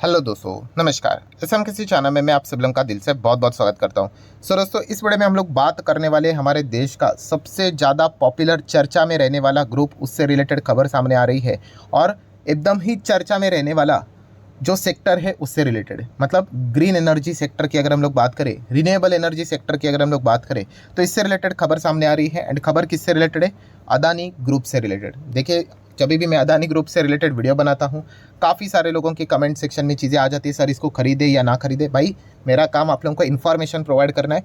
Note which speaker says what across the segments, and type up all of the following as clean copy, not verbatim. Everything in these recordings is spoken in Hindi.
Speaker 1: हेलो दोस्तों, नमस्कार। एसएम किसी चैनल में मैं आप सब लोगों का दिल से बहुत बहुत स्वागत करता हूं। सो दोस्तों, इस वीडियो में हम लोग बात करने वाले हैं हमारे देश का सबसे ज़्यादा पॉपुलर चर्चा में रहने वाला ग्रुप, उससे रिलेटेड खबर सामने आ रही है। और एकदम ही चर्चा में रहने वाला जो सेक्टर है उससे रिलेटेड, मतलब ग्रीन एनर्जी सेक्टर की अगर हम लोग बात करें, रिन्यूएबल एनर्जी सेक्टर की अगर हम लोग बात करें, तो इससे रिलेटेड खबर सामने आ रही है। एंड खबर किससे रिलेटेड है? अदानी ग्रुप से रिलेटेड। देखिए, जब भी मैं अदानी ग्रुप से रिलेटेड वीडियो बनाता हूँ, काफ़ी सारे लोगों के कमेंट सेक्शन में चीज़ें आ जाती है, सर इसको खरीदे या ना खरीदे। भाई, मेरा काम आप लोगों को इन्फॉर्मेशन प्रोवाइड करना है।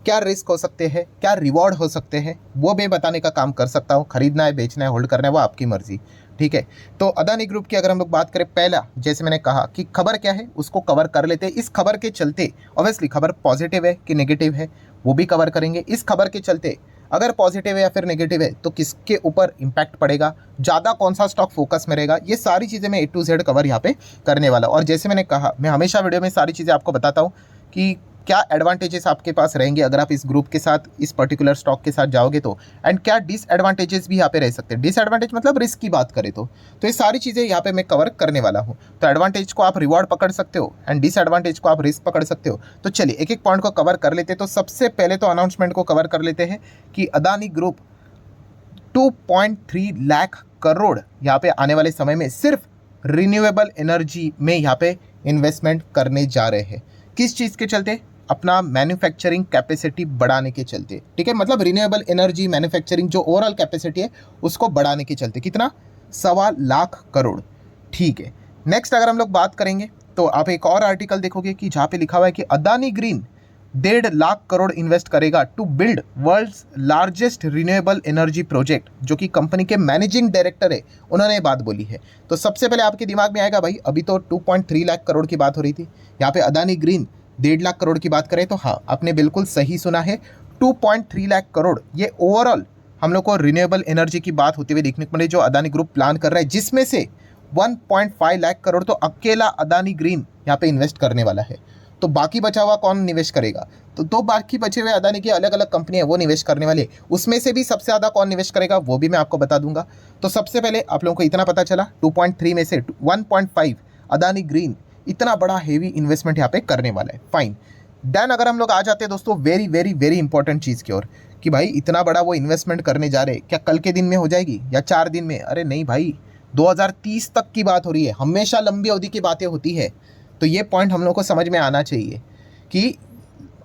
Speaker 1: क्या रिस्क हो सकते हैं, क्या रिवॉर्ड हो सकते हैं, वो मैं बताने का काम कर सकता हूँ। खरीदना है, बेचना है, होल्ड करना है, वो आपकी मर्जी। ठीक है। तो अदानी ग्रुप की अगर हम लोग बात करें, पहला जैसे मैंने कहा कि खबर क्या है उसको कवर कर लेते हैं। इस खबर के चलते ऑब्वियसली खबर पॉजिटिव है कि नेगेटिव है वो भी कवर करेंगे। इस खबर के चलते अगर पॉजिटिव है या फिर नेगेटिव है तो किसके ऊपर इम्पैक्ट पड़ेगा, ज़्यादा कौन सा स्टॉक फोकस में रहेगा, ये सारी चीज़ें मैं A to Z कवर यहाँ पे करने वाला। और जैसे मैंने कहा, मैं हमेशा वीडियो में सारी चीज़ें आपको बताता हूँ कि क्या एडवांटेजेस आपके पास रहेंगे अगर आप इस ग्रुप के साथ, इस पर्टिकुलर स्टॉक के साथ जाओगे तो, एंड क्या डिसएडवांटेजेस भी यहाँ पे रह सकते हैं। डिसएडवांटेज मतलब रिस्क की बात करें तो ये सारी चीज़ें यहाँ पे मैं कवर करने वाला हूँ। तो एडवांटेज को आप रिवॉर्ड पकड़ सकते हो एंड डिसएडवांटेज को आप रिस्क पकड़ सकते हो। तो चलिए एक एक पॉइंट को कवर कर लेते हैं। तो सबसे पहले तो अनाउंसमेंट को कवर कर लेते हैं कि अदानी ग्रुप 2.3 लाख करोड़ यहाँ पे आने वाले समय में सिर्फ रिन्यूएबल एनर्जी में यहाँ पे इन्वेस्टमेंट करने जा रहे हैं। किस चीज़ के चलते? अपना मैन्युफैक्चरिंग कैपेसिटी बढ़ाने के चलते। ठीक है, मतलब रिन्यूएबल एनर्जी मैन्युफैक्चरिंग जो ओवरऑल कैपेसिटी है उसको बढ़ाने के चलते। कितना? 1.25 करोड़। ठीक है। नेक्स्ट अगर हम लोग बात करेंगे तो आप एक और आर्टिकल देखोगे कि जहाँ पे लिखा हुआ है कि अदानी ग्रीन 1.5 लाख करोड़ इन्वेस्ट करेगा to build world's largest renewable energy project, जो कि कंपनी के मैनेजिंग डायरेक्टर है, उन्होंने ये बात बोली है। तो सबसे पहले आपके दिमाग में आएगा भाई, अभी तो 2.3 लाख करोड़ की बात हो रही थी, यहाँ पे अदानी ग्रीन 1.5 लाख करोड़ की बात करें तो हाँ, आपने बिल्कुल सही सुना है। 2.3 लाख करोड़ ये ओवरऑल हम लोग को रिन्यूएबल एनर्जी की बात होती हुई देखने को मिली, जो अदानी ग्रुप प्लान कर रहा है, जिसमें से 1.5 लाख करोड़ तो अकेला अदानी ग्रीन यहाँ पे इन्वेस्ट करने वाला है। तो बाकी बचा हुआ कौन निवेश करेगा? तो बाकी बचे हुए अदानी की अलग अलग कंपनियां वो निवेश करने वाले, उसमें से भी सबसे ज़्यादा कौन निवेश करेगा वो भी मैं आपको बता दूंगा। तो सबसे पहले आप लोगों को इतना पता चला, 2.3 में से 1.5 अदानी ग्रीन इतना बड़ा हेवी इन्वेस्टमेंट यहाँ पे करने वाला है। फाइन। देन अगर हम लोग आ जाते हैं दोस्तों वेरी वेरी वेरी इंपॉर्टेंट चीज़ की ओर, कि भाई इतना बड़ा वो इन्वेस्टमेंट करने जा रहे, क्या कल के दिन में हो जाएगी या 4 दिन में? अरे नहीं भाई, 2030 तक की बात हो रही है। हमेशा लंबी अवधि की बातें होती है। तो ये पॉइंट हम लोग को समझ में आना चाहिए कि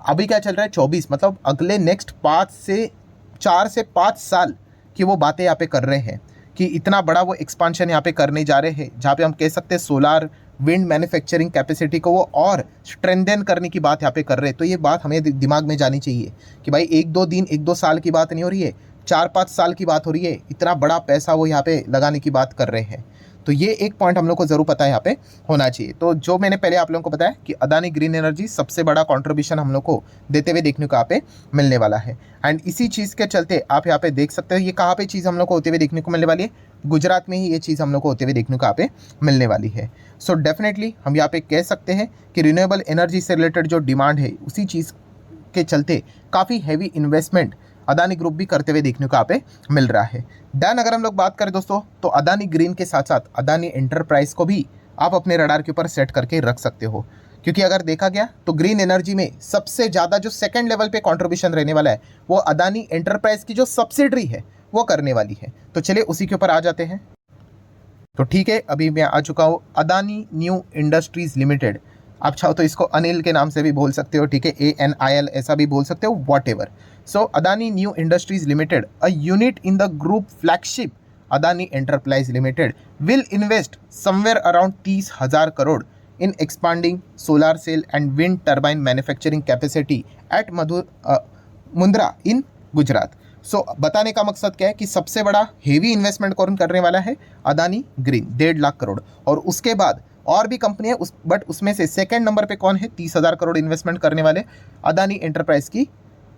Speaker 1: अभी क्या चल रहा है, 24, मतलब अगले नेक्स्ट 4 से 5 साल की वो बातें यहाँ पे कर रहे हैं कि इतना बड़ा वो एक्सपांशन यहाँ पे करने जा रहे हैं, जहाँ पे हम कह सकते हैं सोलार विंड मैन्युफैक्चरिंग कैपेसिटी को वो और स्ट्रेंथन करने की बात यहाँ पे कर रहे हैं। तो ये बात हमें दिमाग में जानी चाहिए कि भाई 1-2 दिन, 1-2 साल की बात नहीं हो रही है, 4-5 साल की बात हो रही है। इतना बड़ा पैसा वो यहाँ पे लगाने की बात कर रहे हैं। तो ये एक पॉइंट हम लोग को ज़रूर पता है यहाँ पे होना चाहिए। तो जो मैंने पहले आप लोगों को बताया कि अदानी ग्रीन एनर्जी सबसे बड़ा कंट्रीब्यूशन हम लोग को देते हुए देखने को यहाँ पे मिलने वाला है। एंड इसी चीज़ के चलते आप यहाँ पे देख सकते हो, ये कहाँ पे चीज़ हम लोग को होते हुए देखने को मिलने वाली है? गुजरात में ही ये चीज़ हम लोग को होते हुए देखने को यहाँ पे मिलने वाली है। सो डेफिनेटली हम यहाँ पे कह सकते हैं कि रिन्यूएबल एनर्जी से रिलेटेड जो डिमांड है, उसी चीज़ के चलते काफ़ी हैवी इन्वेस्टमेंट अदानी ग्रुप भी करते हुए देखने को यहाँ पे मिल रहा है। देन अगर हम लोग बात करें दोस्तों, तो अदानी ग्रीन के साथ साथ अदानी एंटरप्राइज को भी आप अपने रडार के ऊपर सेट करके रख सकते हो, क्योंकि अगर देखा गया तो ग्रीन एनर्जी में सबसे ज़्यादा जो सेकंड लेवल पे कंट्रीब्यूशन रहने वाला है वो अदानी एंटरप्राइज की जो सब्सिडरी है वो करने वाली है। तो चलिए उसी के ऊपर आ जाते हैं। तो ठीक है, अभी मैं आ चुका हूँ अदानी न्यू इंडस्ट्रीज लिमिटेड। आप चाहो तो इसको अनिल के नाम से भी बोल सकते हो, ठीक है, ANIL ऐसा भी बोल सकते हो, whatever. So Adani new industries limited, a unit in the group flagship Adani enterprise limited will invest somewhere around 30,000 crore in expanding solar cell and wind turbine manufacturing capacity at Mundra in Gujarat. So बताने का मकसद क्या है कि सबसे बड़ा हेवी इन्वेस्टमेंट कौन करने वाला है? अदानी ग्रीन, 1.5 लाख करोड़। और उसके बाद और भी कंपनी है बट उसमें से सेकंड नंबर पे कौन है? 30,000 करोड़ इन्वेस्टमेंट करने वाले अदानी एंटरप्राइज की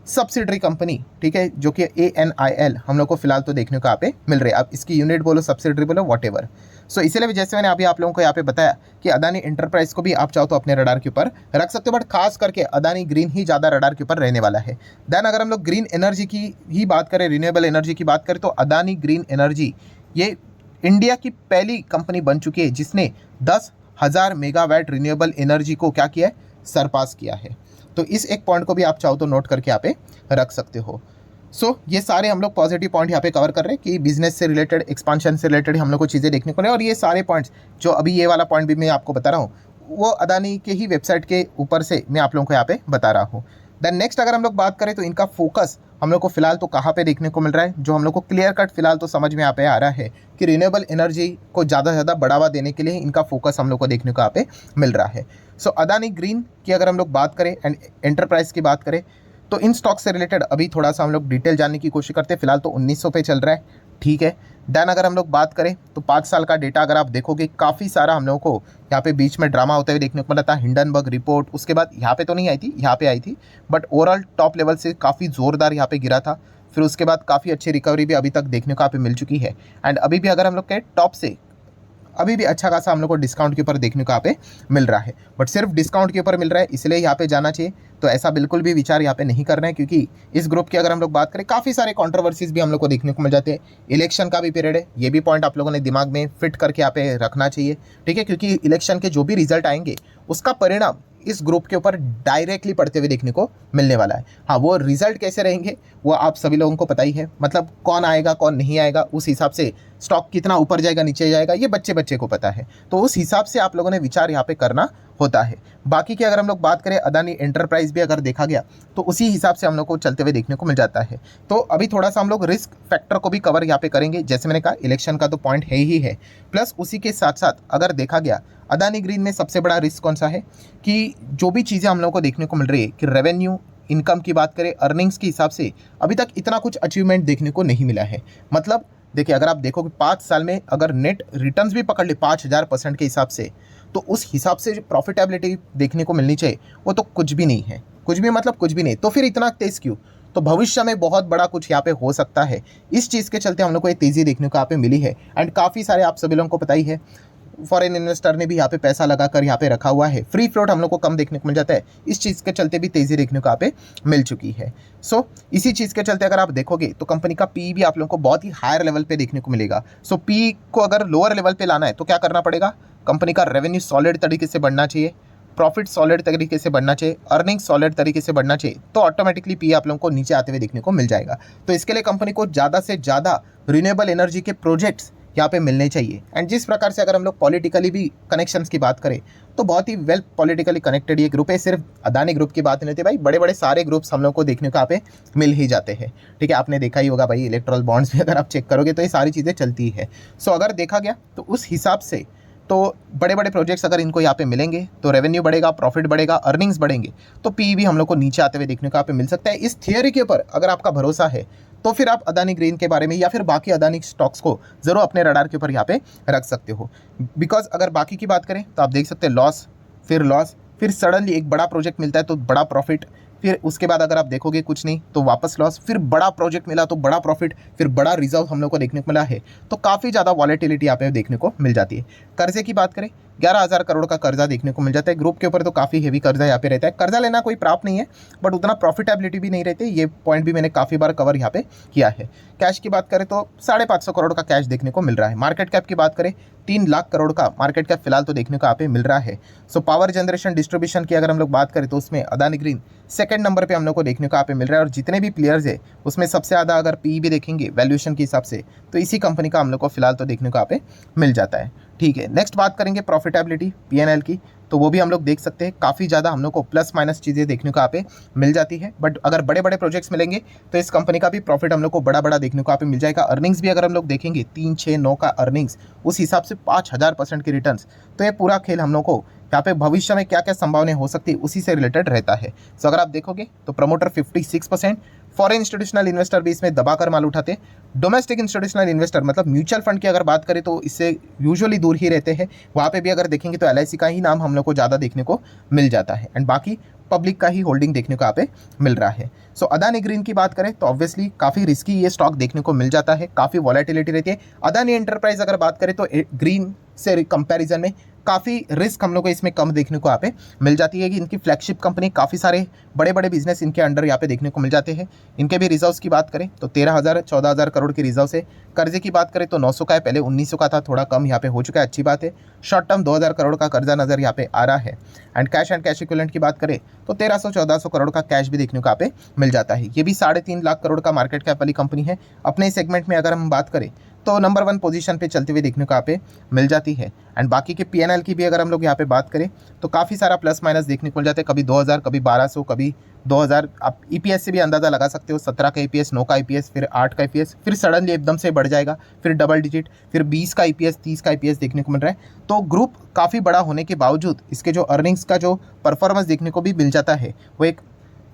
Speaker 1: सब्सिडरी कंपनी, ठीक है, जो कि ANIL हम लोग को फिलहाल तो देखने को यहाँ पे मिल रही है। आप इसकी यूनिट बोलो, सब्सिडरी बोलो, वॉट एवर। सो इसीलिए भी जैसे मैंने अभी आप लोगों को यहाँ पे बताया कि अदानी एंटरप्राइज को भी आप चाहो तो अपने रडार के ऊपर रख सकते हो, बट खास करके अदानी ग्रीन ही ज़्यादा रडार के ऊपर रहने वाला है। देन अगर हम लोग ग्रीन एनर्जी की ही बात करें, रिन्यूएबल एनर्जी की बात करें, तो अदानी ग्रीन एनर्जी ये इंडिया की पहली कंपनी बन चुकी है जिसने 10 1000 मेगावाट रिन्यूएबल एनर्जी को क्या किया है, सरपास किया है। तो इस एक पॉइंट को भी आप चाहो तो नोट करके यहाँ पे रख सकते हो। ये सारे हम लोग पॉजिटिव पॉइंट यहाँ पे कवर कर रहे हैं कि बिजनेस से रिलेटेड, एक्सपांशन से रिलेटेड हम लोग को चीज़ें देखने को मिले। और ये सारे पॉइंट्स जो अभी ये वाला पॉइंट भी मैं आपको बता रहा हूँ वो अदानी के ही वेबसाइट के ऊपर से मैं आप लोगों को यहाँ पे बता रहा हूँ। देन नेक्स्ट अगर हम लोग बात करें तो इनका फोकस हम लोग को फिलहाल तो कहाँ पे देखने को मिल रहा है, जो हम लोग को क्लियर कट फिलहाल तो समझ में यहाँ पे आ रहा है कि रिन्यूएबल एनर्जी को ज़्यादा से ज़्यादा बढ़ावा देने के लिए इनका फोकस हम लोग को देखने को यहाँ पे मिल रहा है। अदानी ग्रीन की अगर हम लोग बात करें एंड एंटरप्राइज की बात करें तो इन स्टॉक से रिलेटेड अभी थोड़ा सा हम लोग डिटेल जानने की कोशिश करते हैं। फिलहाल तो 1900 पे चल रहा है, ठीक है। देन अगर हम लोग बात करें तो 5 साल का डेटा अगर आप देखोगे काफ़ी सारा हम लोगों को यहाँ पे बीच में ड्रामा होते हुए देखने को मिला था। हिंडनबर्ग रिपोर्ट उसके बाद यहाँ पे तो नहीं आई थी, यहाँ पे आई थी, बट ओवरऑल टॉप लेवल से काफ़ी ज़ोरदार यहाँ पे गिरा था। फिर उसके बाद काफ़ी अच्छी रिकवरी भी अभी तक देखने को यहाँ पे मिल चुकी है। एंड अभी भी अगर हम लोग के टॉप से अभी भी अच्छा खासा हम लोग को डिस्काउंट के ऊपर देखने को यहाँ पे मिल रहा है, बट सिर्फ डिस्काउंट के ऊपर मिल रहा है इसलिए यहाँ पे जाना चाहिए, तो ऐसा बिल्कुल भी विचार यहाँ पे नहीं करना है। क्योंकि इस ग्रुप की अगर हम लोग बात करें काफ़ी सारे कंट्रोवर्सीज भी हम लोग को देखने को मिल जाते हैं। इलेक्शन का भी पीरियड है, ये भी पॉइंट आप लोगों ने दिमाग में फिट करके यहाँ पे रखना चाहिए, ठीक है। क्योंकि इलेक्शन के जो भी रिजल्ट आएंगे उसका परिणाम इस ग्रुप के ऊपर डायरेक्टली पड़ते हुए देखने को मिलने वाला है। हाँ, वो रिजल्ट कैसे रहेंगे वो आप सभी लोगों को पता ही है, मतलब कौन आएगा कौन नहीं आएगा, उस हिसाब से स्टॉक कितना ऊपर जाएगा नीचे जाएगा ये बच्चे बच्चे को पता है। तो उस हिसाब से आप लोगों ने विचार यहाँ पे करना होता है। बाकी की अगर हम लोग बात करें अदानी एंटरप्राइज भी अगर देखा गया तो उसी हिसाब से हम लोग को चलते हुए देखने को मिल जाता है। तो अभी थोड़ा सा हम लोग रिस्क फैक्टर को भी कवर यहाँ पे करेंगे। जैसे मैंने कहा इलेक्शन का तो पॉइंट है ही है, प्लस उसी के साथ साथ अगर देखा गया अदानी ग्रीन में सबसे बड़ा रिस्क कौन सा है कि जो भी चीज़ें हम लोग को देखने को मिल रही है कि रेवेन्यू इनकम की बात करें, अर्निंग्स के हिसाब से अभी तक इतना कुछ अचीवमेंट देखने को नहीं मिला है। मतलब देखिए अगर आप देखोगे 5 साल में अगर नेट रिटर्न्स भी पकड़ ले 5000% के हिसाब से, तो उस हिसाब से जो प्रॉफिटेबिलिटी देखने को मिलनी चाहिए वो तो कुछ भी नहीं है, कुछ भी मतलब कुछ भी नहीं। तो फिर इतना तेज़ क्यों? तो भविष्य में बहुत बड़ा कुछ यहाँ पे हो सकता है, इस चीज़ के चलते हम लोग को ये तेज़ी देखने को यहाँ पे मिली है। एंड काफ़ी सारे आप सभी लोगों को पता ही है फॉरेन इन्वेस्टर ने भी यहाँ पे पैसा लगाकर यहाँ पे रखा हुआ है। फ्री फ्लोट हम लोग को कम देखने को मिल जाता है, इस चीज़ के चलते भी तेज़ी देखने को यहाँ पे मिल चुकी है। इसी चीज़ के चलते अगर आप देखोगे तो कंपनी का पी भी आप लोगों को बहुत ही हायर लेवल पे देखने को मिलेगा। पी को अगर लोअर लेवल पे लाना है तो क्या करना पड़ेगा, कंपनी का रेवेन्यू सॉलिड तरीके से बढ़ना चाहिए, प्रॉफिट सॉलिड तरीके से बढ़ना चाहिए, अर्निंग सॉलिड तरीके से बढ़ना चाहिए, तो ऑटोमेटिकली पी आप लोगों को नीचे आते हुए देखने को मिल जाएगा। तो इसके लिए कंपनी को ज़्यादा से ज़्यादा रिन्यूएबल एनर्जी के प्रोजेक्ट्स यहाँ पे मिलने चाहिए। एंड जिस प्रकार से अगर हम लोग पॉलिटिकली भी कनेक्शंस की बात करें तो बहुत ही वेल पॉलिटिकली कनेक्टेड ये ग्रुप है। सिर्फ अदानी ग्रुप की बात नहीं होती भाई, बड़े बड़े सारे ग्रुप्स हम लोग को देखने को यहाँ पे मिल ही जाते हैं, ठीक है। आपने देखा ही होगा भाई इलेक्ट्रल बॉन्ड्स भी अगर आप चेक करोगे तो ये सारी चीज़ें चलती है। अगर देखा गया तो उस हिसाब से तो बड़े बड़े प्रोजेक्ट्स अगर इनको यहाँ पे मिलेंगे तो रेवेन्यू बढ़ेगा, प्रॉफिट बढ़ेगा, अर्निंग्स बढ़ेंगे, तो पी भी हम लोग को नीचे आते हुए देखने को यहाँ पे मिल सकता है। इस थियोरी के ऊपर अगर आपका भरोसा है तो फिर आप अदानी ग्रीन के बारे में या फिर बाकी अदानी स्टॉक्स को ज़रूर अपने रडार के ऊपर यहाँ पे रख सकते हो। बिकॉज अगर बाकी की बात करें तो आप देख सकते हैं लॉस, फिर सडनली एक बड़ा प्रोजेक्ट मिलता है तो बड़ा प्रॉफिट, फिर उसके बाद अगर आप देखोगे कुछ नहीं तो वापस लॉस, फिर बड़ा प्रोजेक्ट मिला तो बड़ा प्रॉफिट, फिर बड़ा रिजर्व हम लोग को देखने को मिला है। तो काफ़ी ज़्यादा वॉलेटिलिटी यहाँ पे देखने को मिल जाती है। कर्जे की बात करें 11,000 करोड़ का कर्जा देखने को मिल जाता है ग्रुप के ऊपर, तो काफ़ी हेवी कर्जा यहाँ पे रहता है। कर्जा लेना कोई प्राप्त नहीं है, बट उतना प्रॉफिटेबिलिटी भी नहीं रहती, ये पॉइंट भी मैंने काफ़ी बार कवर यहाँ पे किया है। कैश की बात करें तो 550 करोड़ का कैश देखने को मिल रहा है। मार्केट कैप की बात करें 3 लाख करोड़ का मार्केट कैप फिलहाल तो देखने को यहाँ पे मिल रहा है। पावर जनरेशन डिस्ट्रीब्यूशन की अगर हम लोग बात करें तो उसमें अदानी ग्रीन सेकंड नंबर पे हम लोग को देखने को यहाँ पे मिल रहा है। और जितने भी प्लेयर्स है उसमें सबसे ज़्यादा अगर पी भी देखेंगे वैल्यूएशन के हिसाब से तो इसी कंपनी का हम लोग को फिलहाल तो देखने को यहाँ पे मिल जाता है, ठीक है। नेक्स्ट बात करेंगे प्रॉफिटेबिलिटी पीएनएल की, तो वो भी हम लोग देख सकते हैं काफ़ी ज़्यादा हम लोग को प्लस माइनस चीज़ें देखने को यहाँ पे मिल जाती है। बट अगर बड़े बड़े प्रोजेक्ट्स मिलेंगे तो इस कंपनी का भी प्रॉफिट हम लोग को बड़ा बड़ा देखने को यहाँ पे मिल जाएगा। अर्निंग्स भी अगर हम लोग देखेंगे 3, 6, 9 का अर्निंग्स, उस हिसाब से 5000% की रिटर्न्स, तो ये पूरा खेल हम लोग को यहाँ पे भविष्य में क्या क्या संभावनाएं हो सकती है उसी से रिलेटेड रहता है। अगर आप देखोगे तो प्रमोटर 56%, फॉरेन इंस्टीट्यूशनल इन्वेस्टर भी इसमें दबाकर माल उठाते हैं। डोमेस्टिक इंस्टीट्यूशनल इन्वेस्टर मतलब म्यूचुअल फंड की अगर बात करें तो इससे यूजुअली दूर ही रहते हैं। वहाँ पे भी अगर देखेंगे तो एलआईसी का ही नाम हम लोग को ज़्यादा देखने को मिल जाता है एंड बाकी पब्लिक का ही होल्डिंग देखने को यहाँ पे मिल रहा है। अदानी ग्रीन की बात करें तो ऑब्वियसली काफ़ी रिस्की ये स्टॉक देखने को मिल जाता है, काफ़ी वॉलेटिलिटी रहती है। अदानी एंटरप्राइज अगर बात करें तो ग्रीन से कंपैरिजन में काफ़ी रिस्क हम लोग को इसमें कम देखने को यहाँ पे मिल जाती है कि इनकी फ्लैगशिप कंपनी काफ़ी सारे बड़े बड़े बिजनेस इनके अंडर यहाँ पे देखने को मिल जाते हैं। इनके भी रिजर्व्स की बात करें तो 13,000-14,000 करोड़ के रिजर्व है। कर्जे की बात करें तो 900 का है, पहले 1900 का था, थोड़ा कम यहाँ पे हो चुका है, अच्छी बात है। शॉर्ट टर्म 2,000 करोड़ का कर्जा नजर यहाँ पे आ रहा है। एंड कैश इक्विवेलेंट की बात करें तो 1300-1400 करोड़ का कैश भी देखने को यहाँ पे मिल जाता है। ये भी 3.5 लाख करोड़ का मार्केट कैप वाली कंपनी है। अपने सेगमेंट में अगर हम बात करें तो नंबर 1 पोजीशन पे चलते हुए देखने को यहाँ पे मिल जाती है। एंड बाकी के पीएनएल की भी अगर हम लोग यहाँ पे बात करें तो काफ़ी सारा प्लस माइनस देखने को मिल जाते हैं, कभी 2000, कभी 1200, कभी 2000। आप ईपीएस से भी अंदाज़ा लगा सकते हो, 17 का ईपीएस, 9 का ईपीएस, फिर 8 का ईपीएस, फिर सडनली एकदम से बढ़ जाएगा, फिर डबल डिजिट, फिर 20 का ईपीएस, 30 का ईपीएस देखने को मिल रहा है। तो ग्रुप काफ़ी बड़ा होने के बावजूद इसके जो अर्निंग्स का जो परफॉर्मेंस देखने को भी मिल जाता है वो एक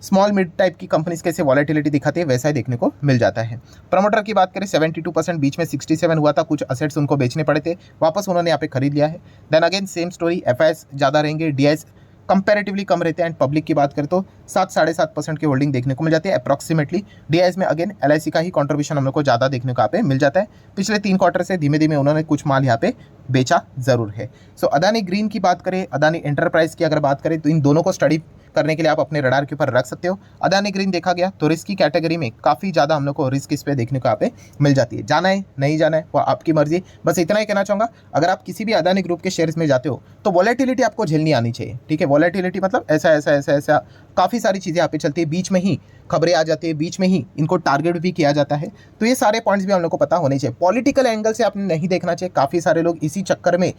Speaker 1: स्मॉल मिड टाइप की कंपनीज कैसे वॉलेटिलिटी दिखाती है वैसा ही देखने को मिल जाता है। प्रमोटर की बात करें 72%, बीच में 67 हुआ था, कुछ असेट्स उनको बेचने पड़े थे, वापस उन्होंने यहाँ पे खरीद लिया है। Then again same story, FIs ज़्यादा रहेंगे, डीआईएस कंपैरेटिवली कम रहते हैं। एंड पब्लिक की बात करें तो 7-7.5% की होल्डिंग देखने को मिल जाती है अप्रॉक्सीमेटली। डीआईएस में अगेन एलआईसी का ही कॉन्ट्रीब्यूशन हम लोग को ज़्यादा देखने को यहाँ पे मिल जाता है। पिछले 3 क्वार्टर से धीमे धीमे उन्होंने कुछ माल यहाँ पे बेचा ज़रूर है। सो अदानी ग्रीन की बात करें, अदानी एंटरप्राइज की अगर बात करें तो इन दोनों को स्टडी करने के लिए आप अपने रडार के ऊपर रख सकते हो। अदानी ग्रीन देखा गया तो रिस्क की कैटेगरी में काफ़ी ज़्यादा हम लोग को रिस्क इस पे देखने को यहाँ पे मिल जाती है। जाना है नहीं जाना है वो आपकी मर्जी। बस इतना ही कहना चाहूँगा, अगर आप किसी भी अदानी ग्रुप के शेयर्स में जाते हो तो वॉलेटिलिटी आपको झेलनी आनी चाहिए, ठीक है। वॉलेटिलिटी मतलब ऐसा काफ़ी सारी चीज़ें यहाँ पे चलती है, बीच में ही खबरें आ जाती है, बीच में ही इनको टारगेट भी किया जाता है। तो ये सारे पॉइंट्स भी हम लोग को पता होने चाहिए। पॉलिटिकल एंगल से आपने नहीं देखना चाहिए। काफ़ी सारे लोग इसी चक्कर में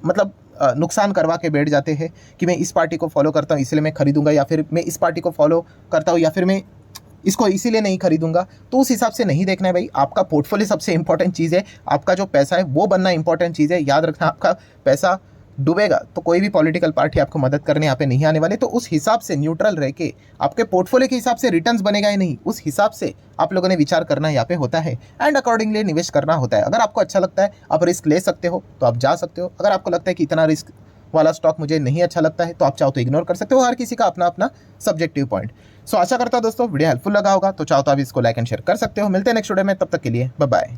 Speaker 1: मतलब नुकसान करवा के बैठ जाते हैं कि मैं इस पार्टी को फॉलो करता हूँ इसलिए मैं खरीदूंगा, या फिर मैं इस पार्टी को फॉलो करता हूँ या फिर मैं इसको इसीलिए नहीं खरीदूंगा। तो उस हिसाब से नहीं देखना है भाई। आपका पोर्टफोलियो सबसे इंपॉर्टेंट चीज़ है, आपका जो पैसा है वो बनना इंपॉर्टेंट चीज़ है। याद रखना, आपका पैसा डूबेगा तो कोई भी पॉलिटिकल पार्टी आपको मदद करने यहाँ पे नहीं आने वाले। तो उस हिसाब से न्यूट्रल रह के आपके पोर्टफोलियो के हिसाब से रिटर्न्स बनेगा या नहीं, उस हिसाब से आप लोगों ने विचार करना यहाँ पे होता है एंड अकॉर्डिंगली निवेश करना होता है। अगर आपको अच्छा लगता है आप रिस्क ले सकते हो तो आप जा सकते हो। अगर आपको लगता है कि इतना रिस्क वाला स्टॉक मुझे नहीं अच्छा लगता है तो आप चाहो तो इग्नोर कर सकते हो। हर किसी का अपना अपना सब्जेक्टिव पॉइंट। सो आशा करता हूं दोस्तों वीडियो हेल्पफुल लगा होगा, तो चाहो तो आप इसको लाइक एंड शेयर कर सकते हो। मिलते हैं नेक्स्ट वीडियो में, तब तक के लिए बाय बाय।